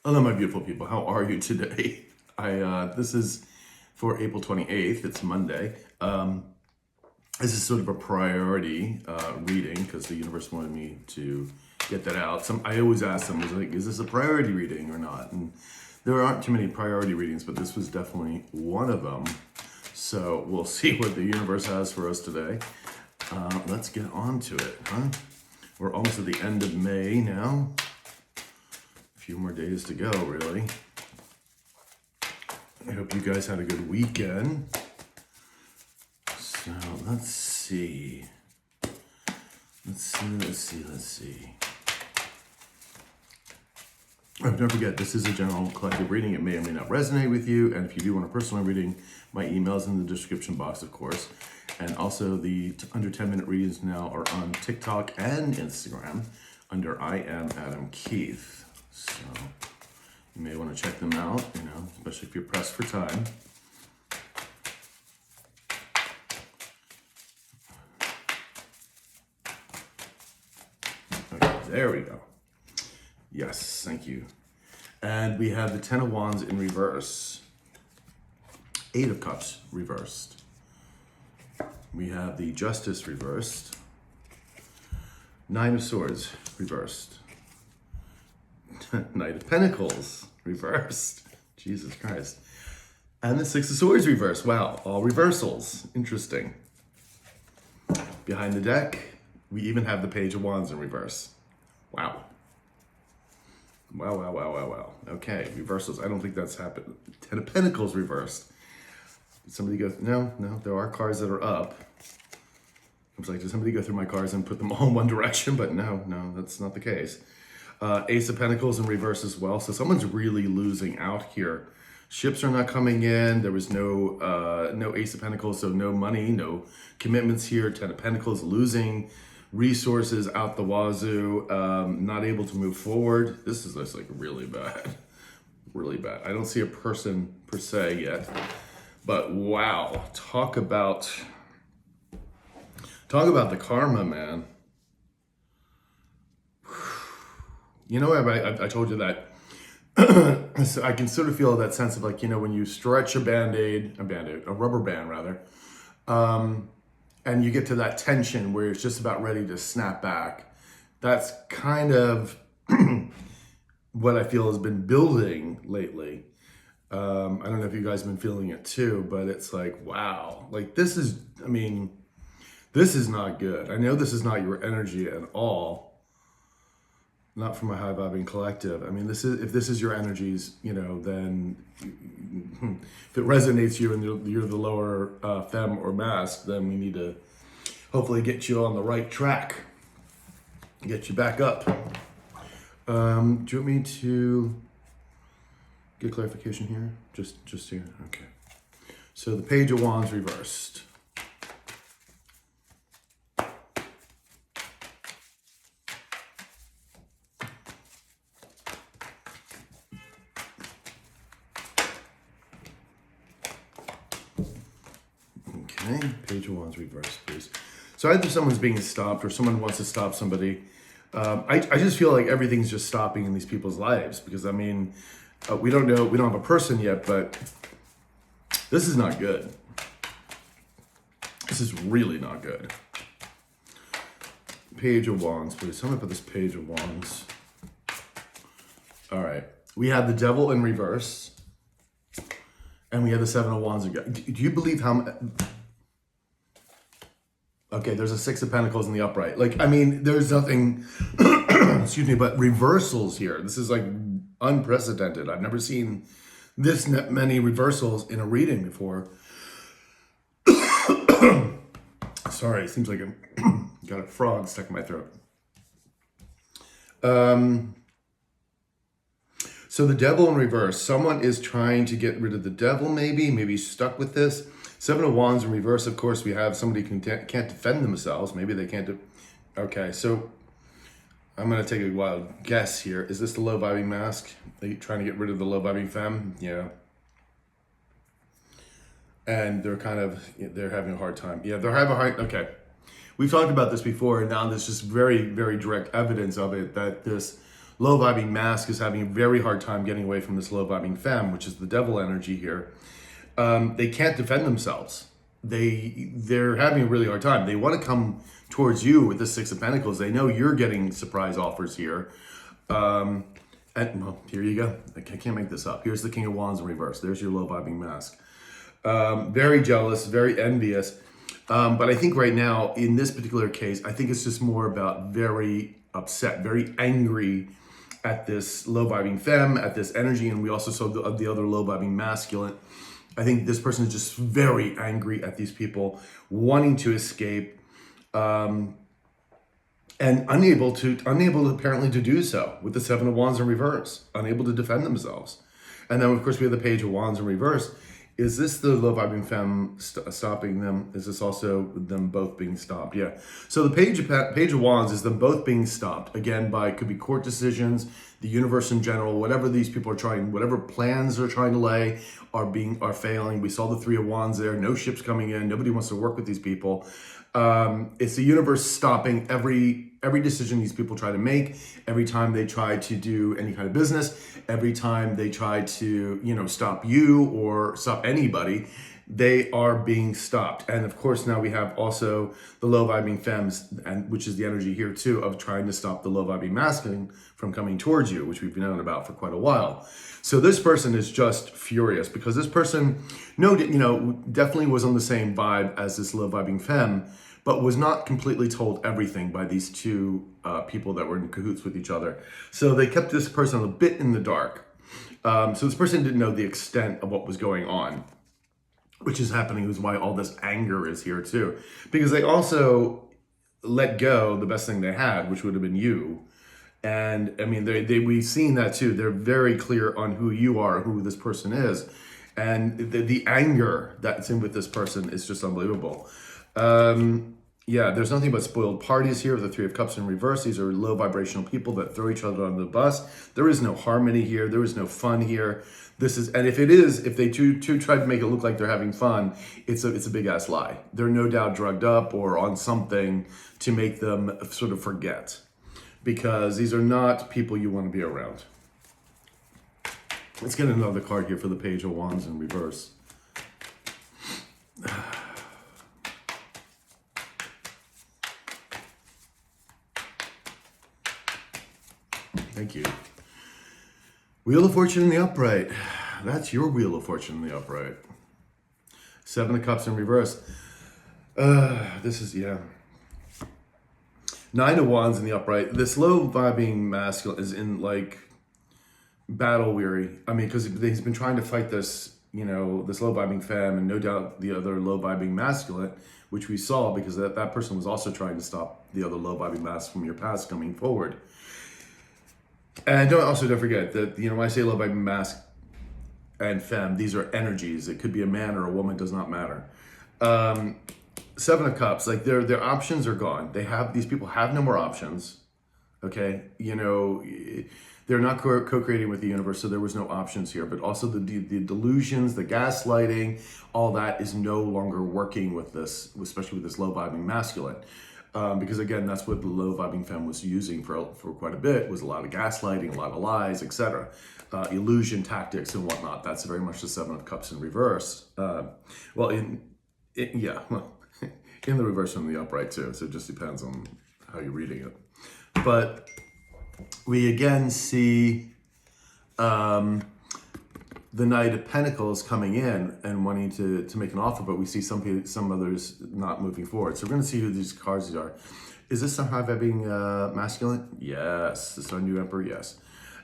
Hello, my beautiful people. How are you today? This is for April 28th. It's Monday. This is sort of a priority reading because the universe wanted me to get that out. I always ask them, is this a priority reading or not? And there aren't too many priority readings, but this was definitely one of them. So we'll see what the universe has for us today. Let's get on to it, huh? We're almost at the end of May now. Few more days to go, really. I hope you guys had a good weekend. So let's see. Let's see. Oh, don't forget, this is a general collective reading. It may or may not resonate with you. And if you do want a personal reading, my email's in the description box, of course. And also the under 10-minute readings now are on TikTok and Instagram under I am Adam Keith. So you may want to check them out, especially if you're pressed for time. Okay, there we go. Yes, thank you. And we have the Ten of Wands in reverse. Eight of Cups reversed. We have the Justice reversed. Nine of Swords reversed. Knight of Pentacles reversed. Jesus Christ. And the Six of Swords reversed. Wow, all reversals. Interesting. Behind the deck, we even have the Page of Wands in reverse. Wow. Wow. Okay, reversals. I don't think that's happened. Ten of Pentacles reversed. Did somebody go? No, there are cards that are up. I was like, did somebody go through my cards and put them all in one direction? But no, that's not the case. Ace of Pentacles in reverse as well. So someone's really losing out here. Ships are not coming in. There was no Ace of Pentacles, so no money, no commitments here. Ten of Pentacles losing resources out the wazoo. Not able to move forward. This is just like really bad. Really bad. I don't see a person per se yet. But wow, talk about the karma, man. I told you that so I can sort of feel that sense of like, when you stretch a rubber band rather, and you get to that tension where it's just about ready to snap back. That's kind of what I feel has been building lately. I don't know if you guys have been feeling it too, but it's like, wow, like this is not good. I know this is not your energy at all. Not from a high vibing collective. I mean, if this is your energies, then if it resonates you and you're the lower femme or mask, then we need to hopefully get you on the right track, get you back up. Do you want me to get clarification here? Just here, okay. So the Page of Wands reversed. Okay, Page of Wands reversed, please. So either someone's being stopped or someone wants to stop somebody. I just feel like everything's just stopping in these people's lives because, we don't have a person yet, but this is not good. This is really not good. Page of Wands, please. Tell me about this Page of Wands. All right. We have the Devil in reverse. And we have the Seven of Wands again. Do you believe how... Okay, there's a Six of Pentacles in the upright. There's nothing, excuse me, but reversals here. This is like unprecedented. I've never seen this many reversals in a reading before. Sorry, it seems like I got a frog stuck in my throat. So the Devil in reverse. Someone is trying to get rid of the devil, maybe stuck with this. Seven of Wands in reverse, of course, we have somebody can't defend themselves. Maybe they can't okay, so I'm going to take a wild guess here. Is this the low vibing mask? Are you trying to get rid of the low vibing femme? Yeah. And they're having a hard time. Yeah, they're having a hard, okay. We've talked about this before, and now there's just very, very direct evidence of it, that this low vibing mask is having a very hard time getting away from this low vibing femme, which is the devil energy here. They can't defend themselves. They're having a really hard time. They want to come towards you with the Six of Pentacles. They know you're getting surprise offers here. And well, here you go. I can't make this up. Here's the King of Wands in reverse. There's your low vibing mask. Very jealous, very envious. But I think right now, in this particular case, I think it's just more about very upset, very angry at this low vibing femme, at this energy. And we also saw the other low vibing masculine. I think this person is just very angry at these people, wanting to escape, and unable apparently to do so with the Seven of Wands in reverse, unable to defend themselves. And then of course we have the Page of Wands in reverse. Is this the low vibing femme stopping them? Is this also them both being stopped? Yeah. So the Page of Wands is them both being stopped, again, by, could be court decisions, the universe in general, whatever these people are trying, whatever plans they're trying to lay are failing. We saw the Three of Wands there, no ships coming in, nobody wants to work with these people. It's the universe stopping every decision these people try to make, every time they try to do any kind of business, every time they try to, stop you or stop anybody, they are being stopped. And of course, now we have also the low vibing femmes, and which is the energy here too, of trying to stop the low vibing masculine from coming towards you, which we've known about for quite a while. So this person is just furious because this person, definitely was on the same vibe as this low vibing femme, but was not completely told everything by these two people that were in cahoots with each other. So they kept this person a bit in the dark. So this person didn't know the extent of what was going on, which is happening, is why all this anger is here too. Because they also let go the best thing they had, which would have been you. And I mean, we've seen that too. They're very clear on who you are, who this person is. And the anger that's in with this person is just unbelievable. Yeah, there's nothing but spoiled parties here. The Three of Cups in reverse. These are low vibrational people that throw each other under the bus. There is no harmony here. There is no fun here. And if they two try to make it look like they're having fun, it's a big ass lie. They're no doubt drugged up or on something to make them sort of forget, because these are not people you want to be around. Let's get another card here for the Page of Wands in reverse. Thank you. Wheel of Fortune in the upright. That's your Wheel of Fortune in the upright. Seven of Cups in reverse. This is, yeah. Nine of Wands in the upright. This low vibing masculine is in battle weary. I mean, because he's been trying to fight this, this low vibing femme, and no doubt the other low vibing masculine, which we saw because that person was also trying to stop the other low vibing mask from your past coming forward. And don't forget that, when I say low vibing mask and femme, these are energies. It could be a man or a woman, does not matter. Seven of Cups, their options are gone. These people have no more options. Okay, they're not co-creating with the universe, so there was no options here. But also the delusions, the gaslighting, all that is no longer working with this, especially with this low vibing masculine. Because again, that's what the low vibing femme was using for quite a bit, was a lot of gaslighting, a lot of lies, etc. Illusion tactics and whatnot. That's very much the Seven of Cups in reverse. In the reverse from the upright too. So it just depends on how you're reading it. But we again see the Knight of Pentacles coming in and wanting to make an offer, but we see some others not moving forward. So we're going to see who these cards are. Is this some high vibing masculine? Yes. This is our new Emperor? Yes.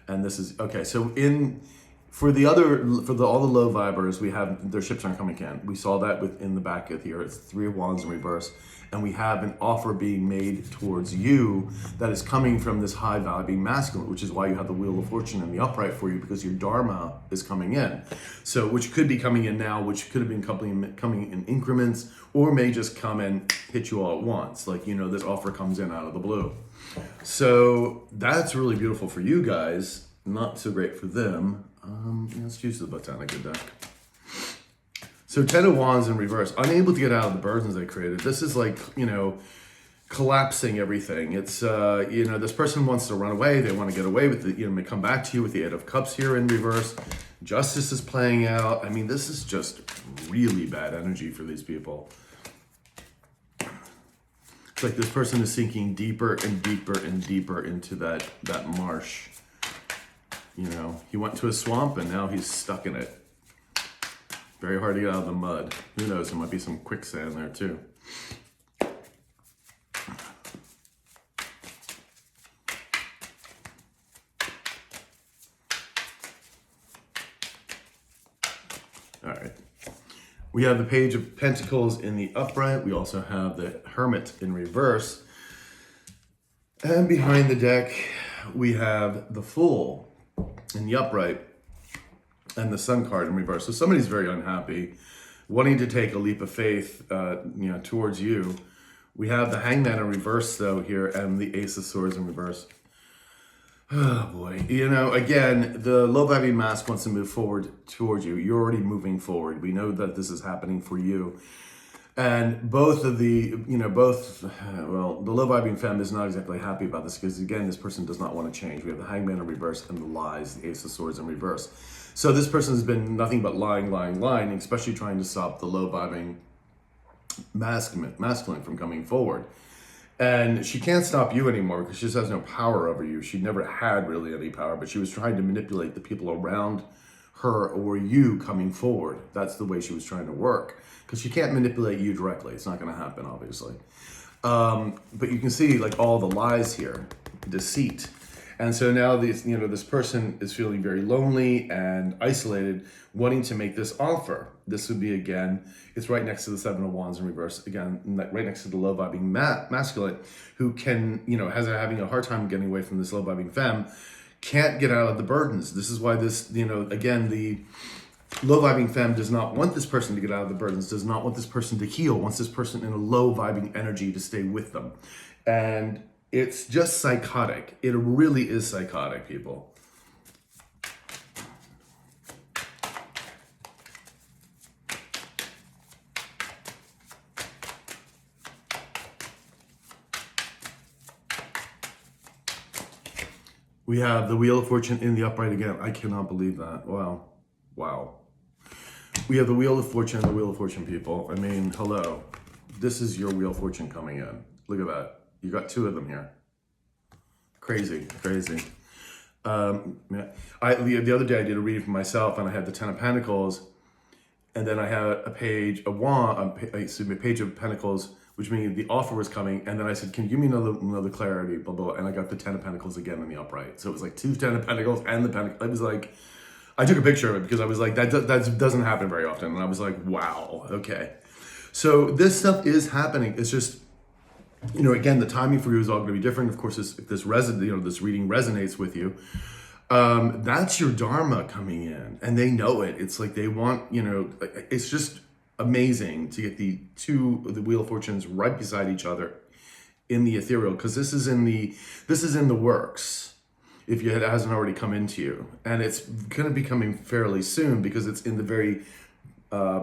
And this is, okay, so all the low vibers, we have, their ships aren't coming in. We saw that in the back of here. It's Three of Wands in reverse. And we have an offer being made towards you that is coming from this high vibing masculine, which is why you have the Wheel of Fortune in the upright for you, because your Dharma is coming in. So, which could be coming in now, which could have been coming in increments, or may just come and hit you all at once. This offer comes in out of the blue. So that's really beautiful for you guys. Not so great for them. Let's use the Botanica deck. So Ten of Wands in reverse, unable to get out of the burdens they created. This is collapsing everything. It's, this person wants to run away. They want to get away with it. May come back to you with the Eight of Cups here in reverse. Justice is playing out. I mean, this is just really bad energy for these people. It's like this person is sinking deeper and deeper and deeper into that marsh. He went to a swamp and now he's stuck in it. Very hard to get out of the mud. Who knows, there might be some quicksand there too. All right. We have the Page of Pentacles in the upright. We also have the Hermit in reverse. And behind the deck, we have the Fool in the upright and the Sun card in reverse. So somebody's very unhappy, wanting to take a leap of faith, towards you. We have the Hangman in reverse, though, here, and the Ace of Swords in reverse. Oh boy, again, the low vibing mask wants to move forward towards you. You're already moving forward. We know that this is happening for you. And both of the, the low vibing femme is not exactly happy about this because, again, this person does not want to change. We have the Hangman in reverse and the Lies, the Ace of Swords in reverse. So this person has been nothing but lying, especially trying to stop the low vibing masculine from coming forward. And she can't stop you anymore because she just has no power over you. She never had really any power, but she was trying to manipulate the people around her or you coming forward. That's the way she was trying to work because she can't manipulate you directly. It's not going to happen, obviously. But you can see like all the lies here, deceit. And so now this person is feeling very lonely and isolated, wanting to make this offer. This would be, again, it's right next to the Seven of Wands in reverse. Again, right next to the low vibing masculine, who can, having a hard time getting away from this low vibing femme, can't get out of the burdens. This is why this, again, the low vibing femme does not want this person to get out of the burdens, does not want this person to heal, wants this person in a low vibing energy to stay with them. And it's just psychotic. It really is psychotic, people. We have the Wheel of Fortune in the upright again. I cannot believe that. Wow. We have the Wheel of Fortune and the Wheel of Fortune, people. I mean, hello. This is your Wheel of Fortune coming in. Look at that. You got two of them here. Crazy. The other day I did a reading for myself and I had the Ten of Pentacles and then I had a page of Pentacles, which means the offer was coming. And then I said, can you give me another clarity, blah, blah, and I got the Ten of Pentacles again in the upright. So it was like two Ten of Pentacles and the Pentacle. It was like, I took a picture of it because I was like, that doesn't happen very often. And I was like, wow, okay. So this stuff is happening. It's just, again, the timing for you is all going to be different. Of course, if this this reading resonates with you, that's your Dharma coming in, and they know it. It's like they want, it's just amazing to get the Wheel of Fortunes right beside each other in the ethereal, because this is in the works. If it hasn't already come into you, and it's going to be coming fairly soon because it's in the very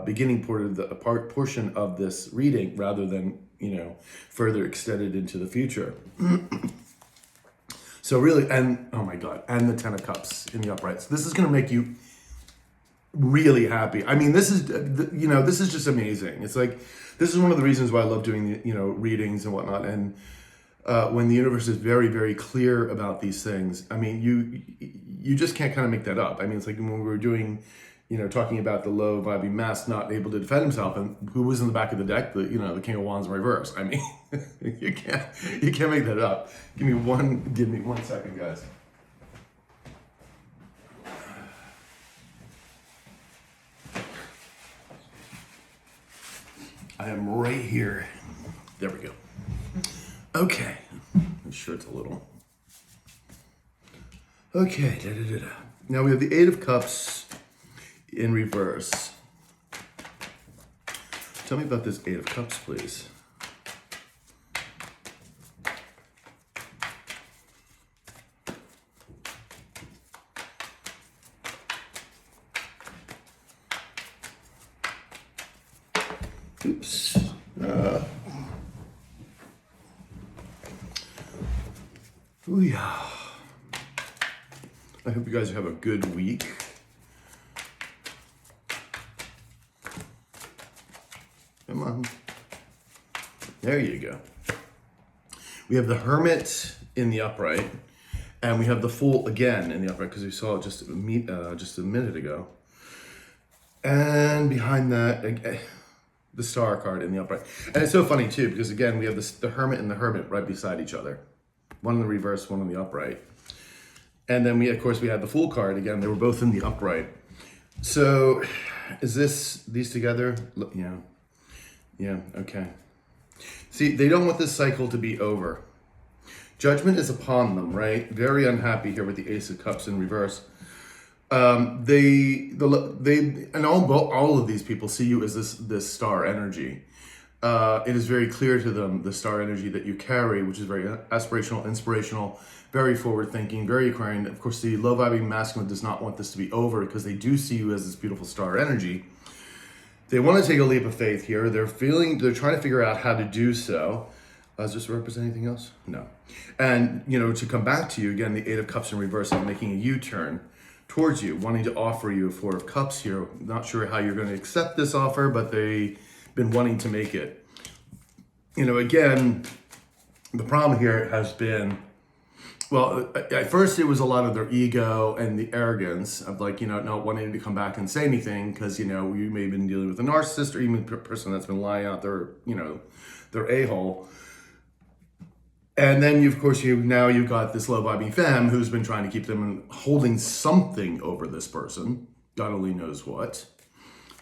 beginning portion of this reading, rather than further extended into the future. So really, and oh my God, and the Ten of Cups in the uprights. This is going to make you really happy. I mean, this is just amazing. It's like, this is one of the reasons why I love doing readings and whatnot. And when the universe is very, very clear about these things, I mean, you just can't kind of make that up. I mean, it's like when we were doing, talking about the low vibing mask not able to defend himself, and who was in the back of the deck? The King of Wands in reverse. I mean, you can't make that up. Give me one second, guys. I am right here. There we go. Okay. I'm sure it's a little. Okay. Now we have the Eight of Cups in reverse. Tell me about this Eight of Cups, please. Oops. Yeah. I hope you guys have a good week. Come on. There you go. We have the Hermit in the upright, and we have the Fool again in the upright because we saw it just a minute ago. And behind that, the Star card in the upright. And it's so funny too because again we have the Hermit and the Hermit right beside each other. One in the reverse, one in the upright. And then we had the Fool card again. They were both in the upright. So is these together? Yeah, okay. See, they don't want this cycle to be over. Judgment is upon them, right? Very unhappy here with the Ace of Cups in reverse. All of these people see you as this star energy. It is very clear to them, the star energy that you carry, which is very aspirational, inspirational, very forward-thinking, very Aquarian. Of course, the low-vibing masculine does not want this to be over because they do see you as this beautiful star energy. They want to take a leap of faith here. They're trying to figure out how to do so. Does this represent anything else? No. And, to come back to you, again, the Eight of Cups in reverse and making a U-turn towards you, wanting to offer you a Four of Cups here. Not sure how you're going to accept this offer, but they've been wanting to make it. Again, the problem here has been, well, at first it was a lot of their ego and the arrogance of not wanting to come back and say anything because, you may have been dealing with a narcissist or even a person that's been lying out their a-hole. And then, of course, you've got this low-vibing femme who's been trying to keep them holding something over this person. God only knows what.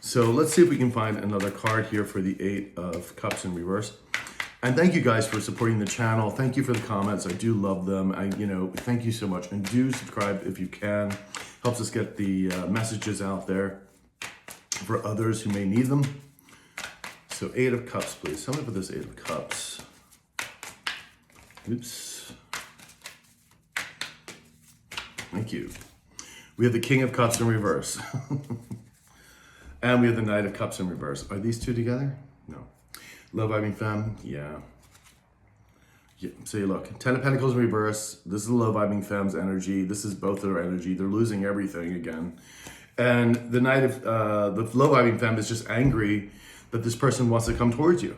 So let's see if we can find another card here for the Eight of Cups in reverse. And thank you guys for supporting the channel. Thank you for the comments. I do love them. Thank you so much. And do subscribe if you can. Helps us get the messages out there for others who may need them. So Eight of Cups, please. Tell me about this Eight of Cups. Oops. Thank you. We have the King of Cups in reverse. And we have the Knight of Cups in reverse. Are these two together? No. Low-vibing femme? Yeah. So you look. Ten of Pentacles in reverse. This is the low-vibing femme's energy. This is both their energy. They're losing everything again. And the Knight of the low-vibing femme is just angry that this person wants to come towards you.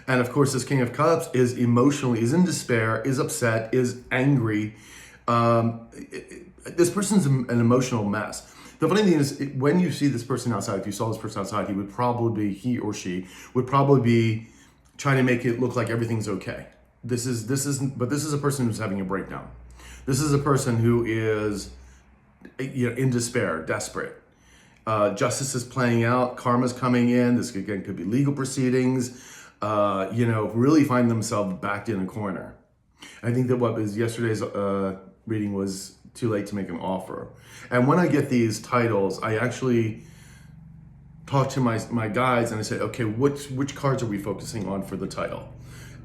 And of course, this King of Cups is is in despair, is upset, is angry. This person's an emotional mess. The funny thing is, when you see this person outside, if you saw this person outside, he or she would probably be trying to make it look like everything's okay. But this is a person who's having a breakdown. This is a person who is, in despair, desperate. Justice is playing out, karma's coming in. This again could be legal proceedings. Really find themselves backed in a corner. I think that what was yesterday's reading was too late to make an offer. And when I get these titles, I actually talk to my guides and I say, okay, which cards are we focusing on for the title?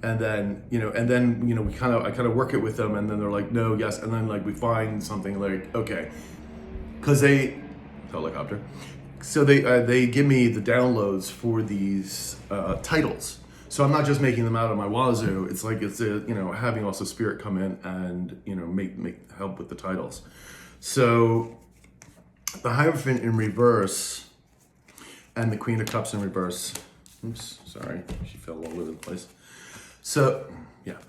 And then, I kind of work it with them and then they're like, no, yes. And then we find something okay. Cause helicopter. So they give me the downloads for these titles. So I'm not just making them out of my wazoo. It's having also spirit come in and make help with the titles. So the Hierophant in reverse and the Queen of Cups in reverse. Oops, sorry, she fell all over the place. So yeah,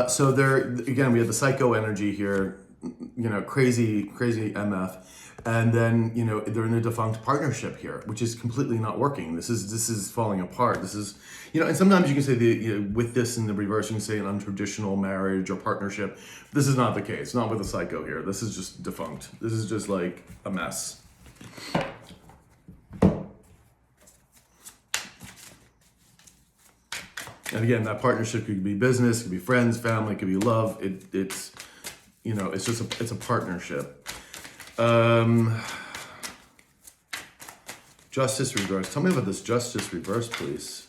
so there again we have the psycho energy here. Crazy MF. And then, they're in a defunct partnership here, which is completely not working. This is falling apart. This is, and sometimes you can say with this in the reverse, you can say an untraditional marriage or partnership. This is not the case. Not with the psycho here. This is just defunct. This is just like a mess. And again, that partnership could be business, could be friends, family, could be love. It's a partnership. Justice reverse. Tell me about this Justice reverse, please.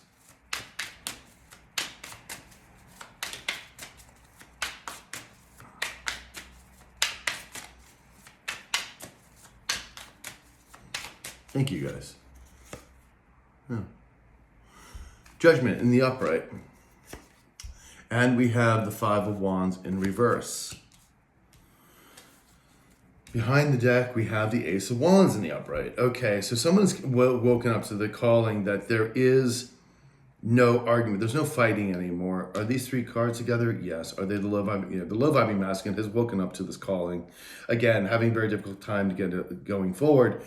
Thank you, guys. Yeah. Judgment in the upright. And we have the Five of Wands in reverse. Behind the deck, we have the Ace of Wands in the upright. Okay, so someone's woken up to the calling that there is no argument. There's no fighting anymore. Are these three cards together? Yes. Are they the low vibing? Yeah, the low vibing masculine has woken up to this calling. Again, having a very difficult time to get it going forward.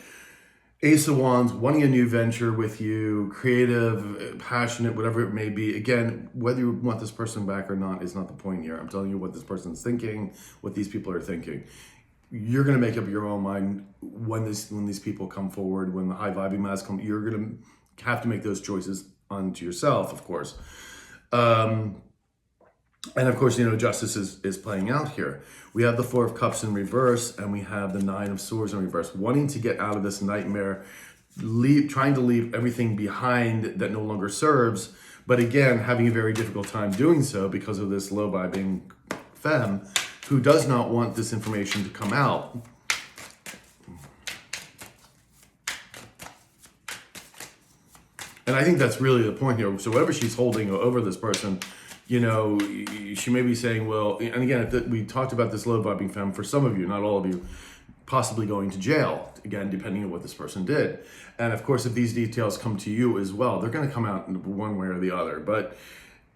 Ace of Wands, wanting a new venture with you, creative, passionate, whatever it may be. Again, whether you want this person back or not is not the point here. I'm telling you what this person's thinking, what these people are thinking. You're going to make up your own mind when these people come forward, when the high vibing masks come. You're going to have to make those choices onto yourself, of course. And of course, justice is playing out here. We have the Four of Cups in reverse, and we have the Nine of Swords in reverse, wanting to get out of this nightmare, trying to leave everything behind that no longer serves, but again, having a very difficult time doing so because of this low vibing femme who does not want this information to come out. And I think that's really the point here. So whatever she's holding over this person, she may be saying, well, and again, we talked about this low vibing femme for some of you, not all of you, possibly going to jail, again, depending on what this person did. And of course, if these details come to you as well, they're going to come out in one way or the other. But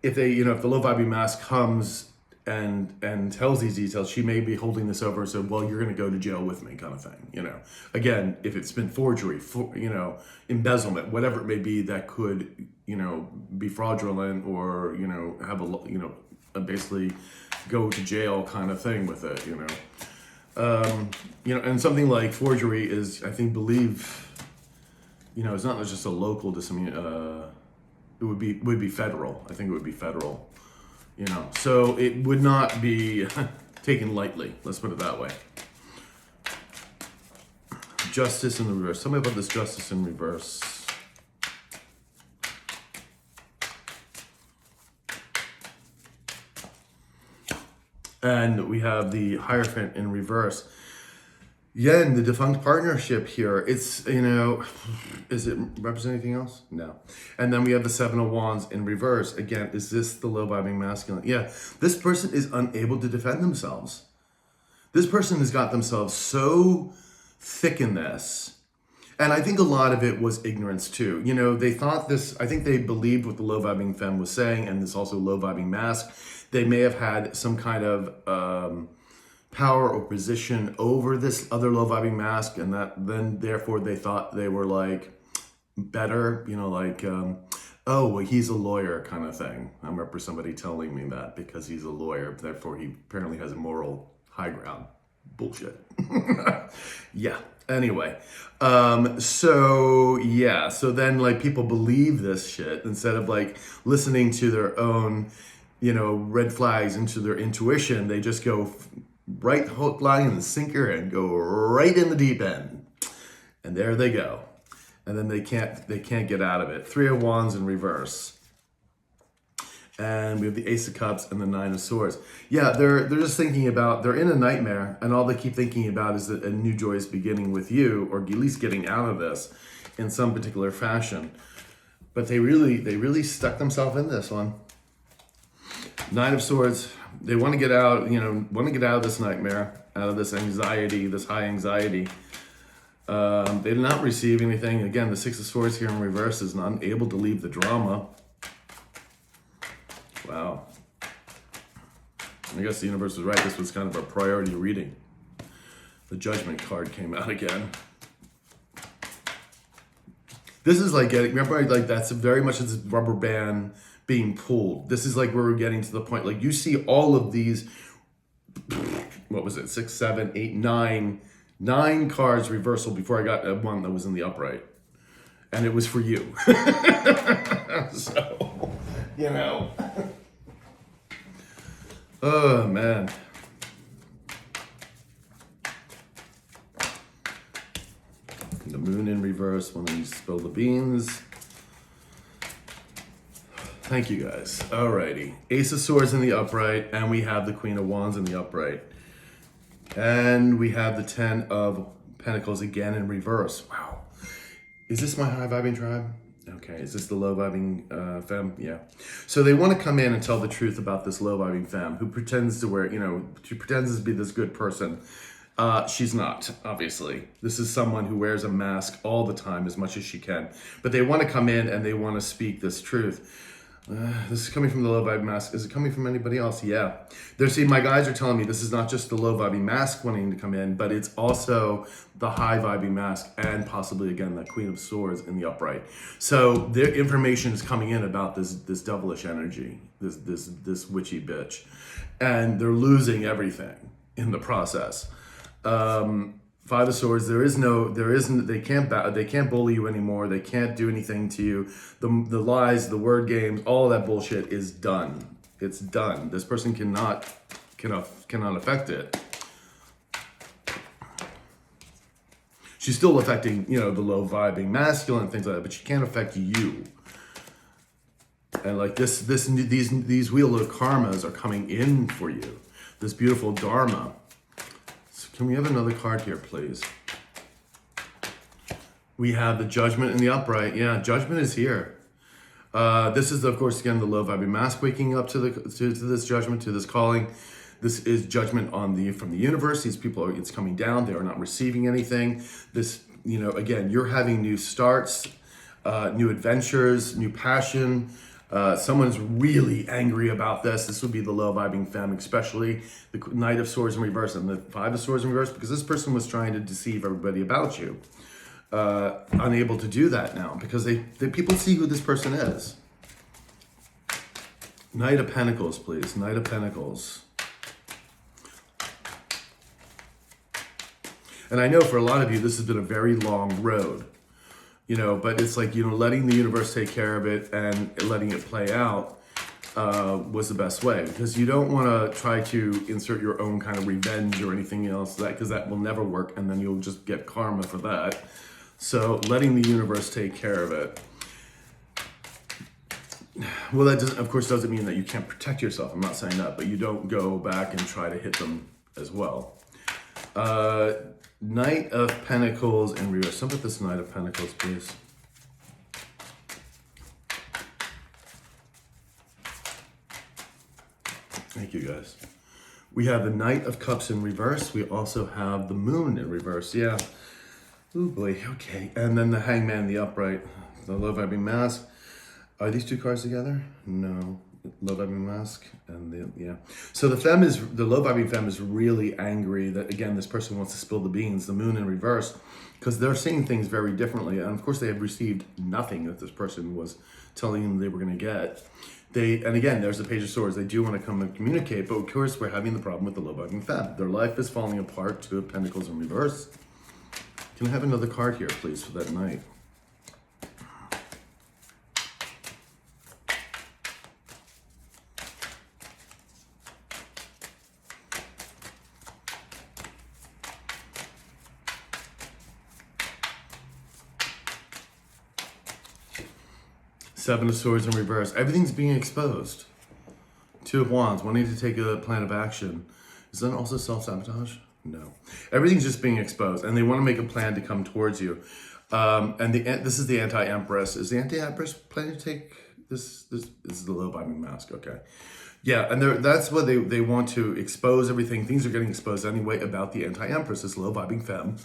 if if the low vibing mask comes and tells these details, she may be holding this over and said, well, you're going to go to jail with me, kind of thing. Again, if it's been forgery, embezzlement, whatever it may be, that could, be fraudulent or, have basically go to jail kind of thing with it, and something like forgery is, I think, it's not just a local it would be federal. I think it would be federal. So it would not be taken lightly. Let's put it that way. Justice in the reverse. Tell me about this justice in reverse. And we have the Hierophant in reverse. Again, the defunct partnership here. It's, is it represent anything else? No. And then we have the Seven of Wands in reverse. Again, is this the low vibing masculine? Yeah. This person is unable to defend themselves. This person has got themselves so thick in this. And I think a lot of it was ignorance too. They thought this, I think they believed what the low vibing femme was saying, and this also low vibing mask. They may have had some kind of, power or position over this other low vibing mask, and that then therefore they thought they were like better, oh, well, he's a lawyer kind of thing. I remember somebody telling me that because he's a lawyer, therefore he apparently has a moral high ground. Bullshit. Yeah. Anyway, so then people believe this shit instead of listening to their own, red flags into their intuition. They just go right hook, line, and sinker and go right in the deep end. And there they go. And then they can't get out of it. Three of Wands in reverse. And we have the Ace of Cups and the Nine of Swords. Yeah, they're just thinking about, they're in a nightmare, and all they keep thinking about is that a new joy is beginning with you, or at least getting out of this in some particular fashion. But they really stuck themselves in this one. Nine of Swords, they want to get out, of this nightmare, out of this anxiety, this high anxiety. They did not receive anything. Again, the Six of Swords here in reverse is unable to leave the drama. Wow. I guess the universe was right. This was kind of a priority reading. The Judgment card came out again. This is remember, that's very much this rubber band being pulled. This is where we're getting to the point. You see all of these, what was it, 6, 7, 8, 9 cards reversal before I got one that was in the upright. And it was for you. So, Oh, man. The Moon in reverse when we spill the beans. Thank you, guys. Alrighty. Ace of Swords in the upright, and we have the Queen of Wands in the upright. And we have the Ten of Pentacles again in reverse. Wow. Is this my high vibing tribe? Okay. Is this the low vibing femme? Yeah. So they want to come in and tell the truth about this low vibing femme who pretends to wear, she pretends to be this good person. She's not, obviously. This is someone who wears a mask all the time as much as she can. But they want to come in and they want to speak this truth. This is coming from the low vibe mask. Is it coming from anybody else? Yeah. My guides are telling me this is not just the low vibing mask wanting to come in, but it's also the high vibing mask and possibly, again, that Queen of Swords in the upright. So their information is coming in about this devilish energy, this witchy bitch. And they're losing everything in the process. Five of Swords, they can't bully you anymore. They can't do anything to you. The lies, the word games, all that bullshit is done. It's done. This person cannot affect it. She's still affecting, the low vibing masculine things like that, but she can't affect you. And like these wheel of karmas are coming in for you. This beautiful dharma. Can we have another card here, please? We have the Judgment in the upright. Yeah, Judgment is here. This is, of course, again, the low vibing mask waking up to this judgment, to this calling. This is judgment from the universe. These people it's coming down. They are not receiving anything. This, again, you're having new starts, new adventures, new passion. Someone's really angry about this. This would be the low vibing femme, especially the Knight of Swords in reverse and the Five of Swords in reverse, because this person was trying to deceive everybody about you. Unable to do that now because people see who this person is. Knight of Pentacles, please. Knight of Pentacles. And I know for a lot of you, this has been a very long road. But it's like, letting the universe take care of it and letting it play out was the best way, because you don't want to try to insert your own kind of revenge or anything else, because that will never work, and then you'll just get karma for that. So letting the universe take care of it. Well, that doesn't mean that you can't protect yourself. I'm not saying that, but you don't go back and try to hit them as well. Knight of Pentacles in reverse. Look at this Knight of Pentacles, please. Thank you, guys. We have the Knight of Cups in reverse. We also have the Moon in reverse. Yeah. Oh boy. Okay. And then the Hangman in the upright. The low vibing mask. Are these two cards together? No. Low vibing mask and yeah. So the low vibing femme is really angry that, again, this person wants to spill the beans. The Moon in reverse, because they're seeing things very differently, and of course they have received nothing that this person was telling them they were going to get. And again, there's the Page of Swords. They do want to come and communicate, but of course we're having the problem with the low vibing femme. Their life is falling apart. Two of Pentacles in reverse. Can I have another card here, please, for that Knight? Seven of Swords in reverse. Everything's being exposed. Two of Wands, wanting to take a plan of action. Is that also self-sabotage? No. Everything's just being exposed, and they want to make a plan to come towards you. This is the Anti-Empress. Is the Anti-Empress planning to take this? This is the low vibing mask. Okay. Yeah, and that's what they want to expose everything. Things are getting exposed anyway about the Anti-Empress, this low vibing femme,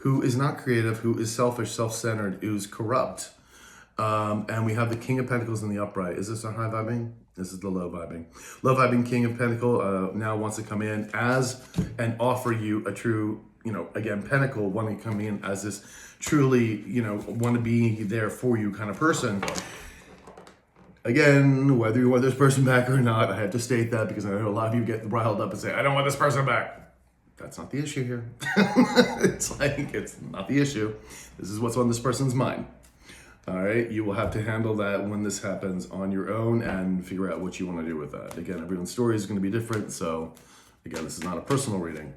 who is not creative, who is selfish, self-centered, who's corrupt. And we have the King of Pentacles in the upright. Is this a high vibing? This is the low vibing. Low vibing King of Pentacle now wants to come in and offer you a true, again, Pentacle wanting to come in as this truly, want to be there for you kind of person. Again, whether you want this person back or not, I have to state that because I know a lot of you get riled up and say, I don't want this person back. That's not the issue here. It's not the issue. This is what's on this person's mind. All right, you will have to handle that when this happens on your own and figure out what you want to do with that. Again, everyone's story is going to be different, so again, this is not a personal reading.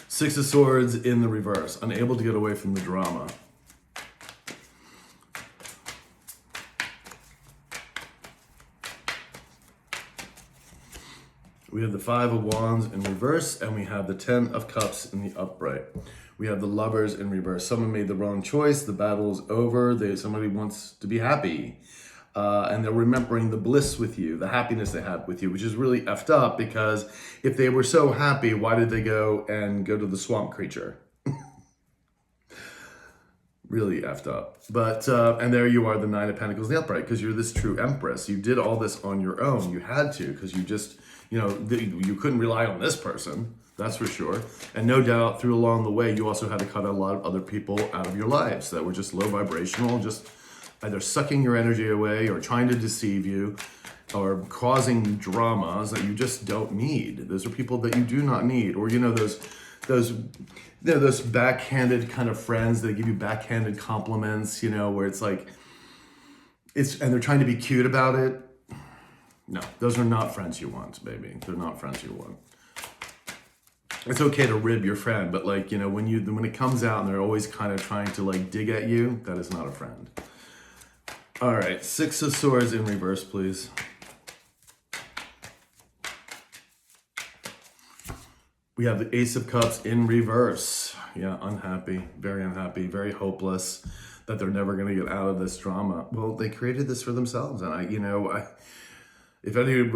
Six of Swords in the reverse, unable to get away from the drama. We have the Five of Wands in reverse, and we have the Ten of Cups in the upright. We have the Lovers in reverse. Someone made the wrong choice. The battle is over. Somebody wants to be happy. And they're remembering the bliss with you, the happiness they had with you, which is really effed up, because if they were so happy, why did they go to the swamp creature? Really effed up. But, and there you are, the Nine of Pentacles, the upright, because you're this true empress. You did all this on your own. You had to, because you just, you couldn't rely on this person, that's for sure. And no doubt through along the way, you also had to cut a lot of other people out of your lives that were just low vibrational, just either sucking your energy away or trying to deceive you or causing dramas that you just don't need. Those are people that you do not need. Or, those backhanded kind of friends that give you backhanded compliments, where it's like, and they're trying to be cute about it. No, those are not friends you want, baby. They're not friends you want. It's okay to rib your friend, but when it comes out and they're always kind of trying to dig at you, that is not a friend. All right, Six of Swords in reverse, please. We have the Ace of Cups in reverse. Yeah, unhappy, very hopeless that they're never going to get out of this drama. Well, they created this for themselves, and if any of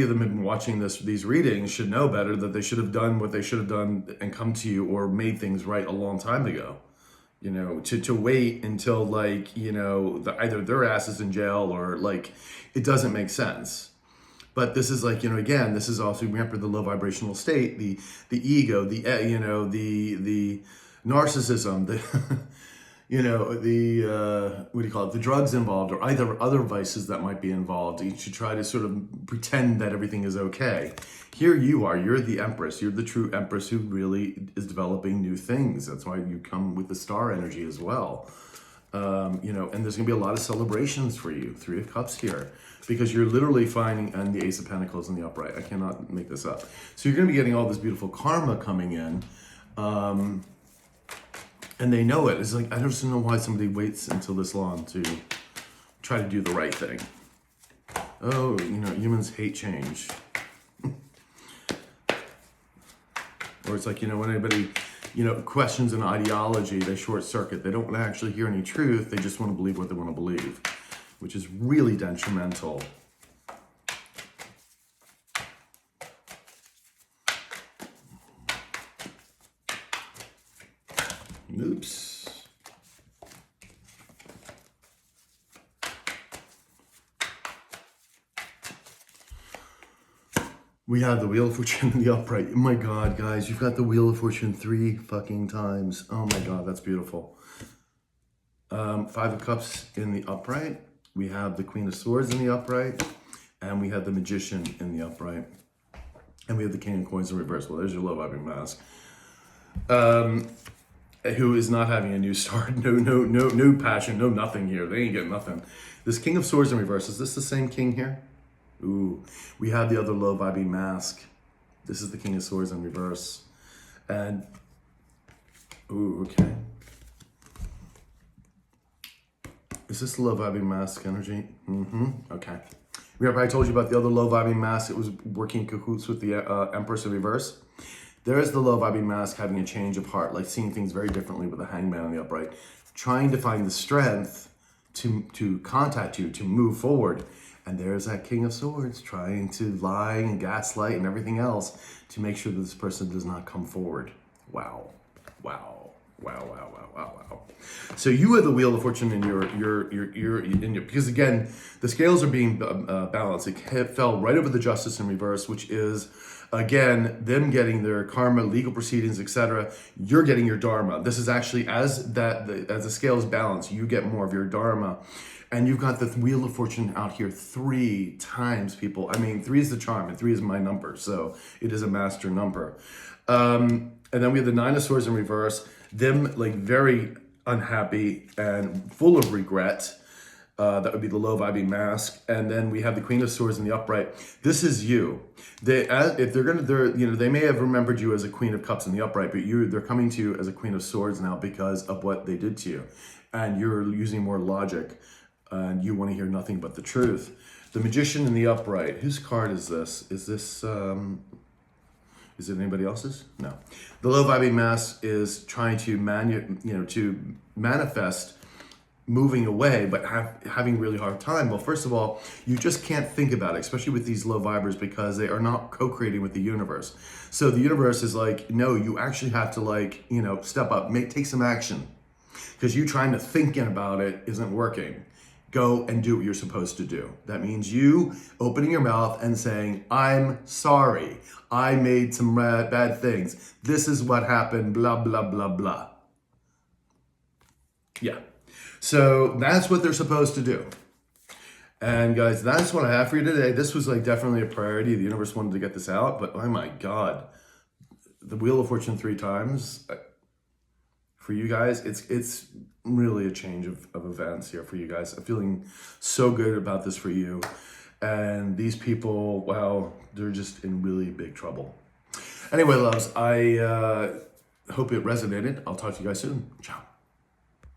them have been watching these readings should know better, that they should have done what they should have done and come to you or made things right a long time ago. To wait until either their ass is in jail or it doesn't make sense. But this is again, this is also, remember, the low vibrational state, the ego, the narcissism, what do you call it? The drugs involved, or either other vices that might be involved. You should try to sort of pretend that everything is okay. Here you are, you're the empress. You're the true empress who really is developing new things. That's why you come with the star energy as well. And there's gonna be a lot of celebrations for you. Three of Cups here, because you're literally finding, and the Ace of Pentacles in the upright. I cannot make this up. So you're gonna be getting all this beautiful karma coming in. And they know it. It's I don't know why somebody waits until this long to try to do the right thing. Oh, humans hate change. Or it's when anybody, questions an ideology, they short circuit. They don't want to actually hear any truth. They just want to believe what they want to believe, which is really detrimental. Oops. We have the Wheel of Fortune in the upright. Oh my God, guys, you've got the Wheel of Fortune 3 fucking times. Oh my God, that's beautiful. Five of Cups in the upright. We have the Queen of Swords in the upright. And we have the Magician in the upright. And we have the King of Coins in reverse. Well, there's your low vibing mask. Who is not having a new start. No passion, no nothing here. They ain't getting nothing. This King of Swords in reverse, is this the same king here? Ooh, we have the other low vibing mask. This is the King of Swords in reverse. And, ooh, okay. Is this the low vibing mask energy? Okay. Remember I told you about the other low vibing mask? It was working in cahoots with the Empress in reverse. There is the low vibing mask having a change of heart, seeing things very differently with the Hangman in the upright, trying to find the strength to contact you, to move forward. And there's that King of Swords trying to lie and gaslight and everything else to make sure that this person does not come forward. Wow. So you have the Wheel of Fortune in your because again, the scales are being balanced. It fell right over the Justice in reverse, which is, again, them getting their karma, legal proceedings, etc. You're getting your dharma. This is actually, as the scales balance, you get more of your dharma. And you've got the Wheel of Fortune out here 3 times, people. I mean, 3 is the charm, and 3 is my number, so it is a master number. And then we have the Nine of Swords in reverse. Them very unhappy and full of regret. That would be the low vibing mask. And then we have the Queen of Swords in the upright. This is you. They may have remembered you as a Queen of Cups in the upright, but they're coming to you as a Queen of Swords now because of what they did to you, and you're using more logic. And you want to hear nothing but the truth. The Magician in the upright. Whose card is this? Is this, is it anybody else's? No. The low vibing mask is trying to manifest moving away, but having really hard time. Well, first of all, you just can't think about it, especially with these low vibers, because they are not co-creating with the universe. So the universe is like, no, you actually have to like, step up, take some action, because you trying to thinking about it isn't working. Go and do what you're supposed to do. That means you opening your mouth and saying, I'm sorry. I made some bad things. This is what happened, blah, blah, blah, blah. Yeah. So that's what they're supposed to do. And guys, that's what I have for you today. This was like definitely a priority. The universe wanted to get this out, but oh my God, the Wheel of Fortune 3 times for you guys, it's really a change of events here for you guys. I'm feeling so good about this for you. And these people, wow, they're just in really big trouble. Anyway, loves, I hope it resonated. I'll talk to you guys soon. Ciao.